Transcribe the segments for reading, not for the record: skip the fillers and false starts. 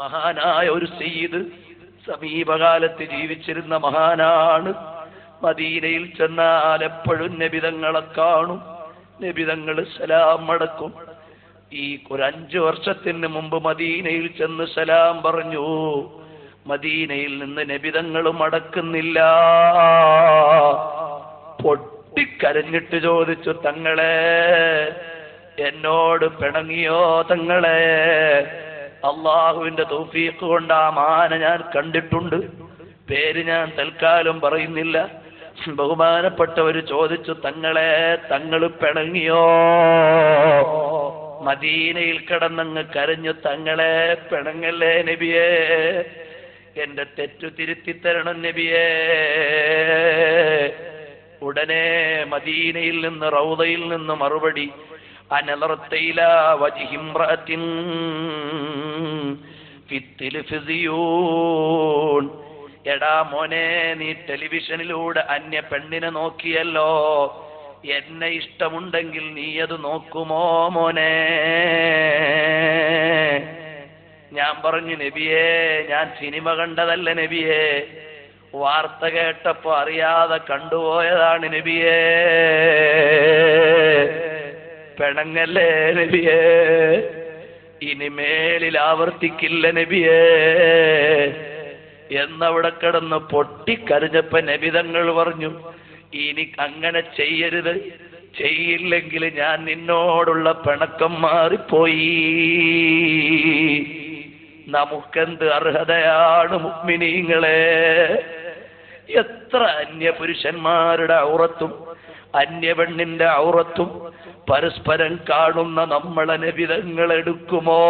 മഹാനായ ഒരു സയ്യിദ് സമീപകാലത്ത് ജീവിച്ചിരുന്ന മഹാനാണ്. മദീനയിൽ ചെന്നാൽ എപ്പോഴും നബിതങ്ങളെ കാണും, നബിതങ്ങൾ സലാം മടക്കും. ഈ ഒരു 5 വർഷത്തിന് മുമ്പ് മദീനയിൽ ചെന്ന് സലാം പറഞ്ഞു. മദീനയിൽ നിന്ന് നബിതങ്ങൾ മടക്കുന്നില്ല. പൊട്ടിക്കരഞ്ഞിട്ട് ചോദിച്ചു, തങ്ങളെ എന്നോട് പിണങ്ങിയോ തങ്ങളെ? അള്ളാഹുവിന്റെ തൗഫീഖ് കൊണ്ട് ആ മാന ഞാൻ കണ്ടിട്ടുണ്ട്. പേര് ഞാൻ തൽക്കാലം പറയുന്നില്ല. ബഹുമാനപ്പെട്ടവര് ചോദിച്ചു, തങ്ങളെ തങ്ങൾ പിണങ്ങിയോ? മദീനയിൽ കിടന്നങ്ങ് കരഞ്ഞു, തങ്ങളെ പിണങ്ങല്ലേ നബിയേ, എന്റെ തെറ്റു തിരുത്തി തരണം നബിയേ. ഉടനെ മദീനയിൽ നിന്ന് റൗദയിൽ നിന്ന് മറുപടി, അനലർത്തയില വജിഹിംറഅത്തിൻ ഫി ടെലിവിസിയൂൻ. എടാ മോനെ, നീ ടെലിവിഷനിലൂടെ അന്യ പെണ്ണിനെ നോക്കിയല്ലോ, എന്നെ ഇഷ്ടമുണ്ടെങ്കിൽ നീ അത് നോക്കുമോ മോനെ? ഞാൻ പറഞ്ഞു, നബിയേ ഞാൻ സിനിമ കണ്ടതല്ല നബിയേ, വാർത്ത കേട്ടപ്പോ അറിയാതെ കണ്ടുപോയതാണ് നബിയേ. പിണങ്ങല്ലേ നബിയേ, ഇനിമേലിൽ ആവർത്തിക്കില്ല നബിയേ എന്നവിടെ കിടന്ന് പൊട്ടിക്കരഞ്ഞപ്പോ നബിതങ്ങൾ പറഞ്ഞു, ഇനി അങ്ങനെ ചെയ്യരുത്, ചെയ്യില്ലെങ്കിൽ ഞാൻ നിന്നോടുള്ള പിണക്കം മാറിപ്പോയി. നമുക്കെന്ത് അർഹതയാണ് മുഅ്മിനീങ്ങളെ? എത്ര അന്യപുരുഷന്മാരുടെ ഔറത്തും അന്യപെണ്ണിന്റെ ഔറത്തും പരസ്പരം കാണുന്ന നമ്മളെ നബിതങ്ങൾ എടുക്കുമോ?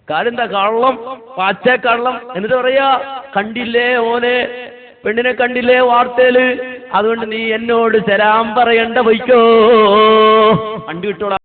കാര്യം എന്താ? കള്ളം, പച്ചക്കള്ളം. എന്നിട്ട് പറയാ, കണ്ടില്ലേ ഓനെ പെണ്ണിനെ കണ്ടില്ലേ വാർത്തയില്, അതുകൊണ്ട് നീ എന്നോട് സലാം പറയണ്ട, പോയിക്കോ, വണ്ടി വിട്ടോളാം.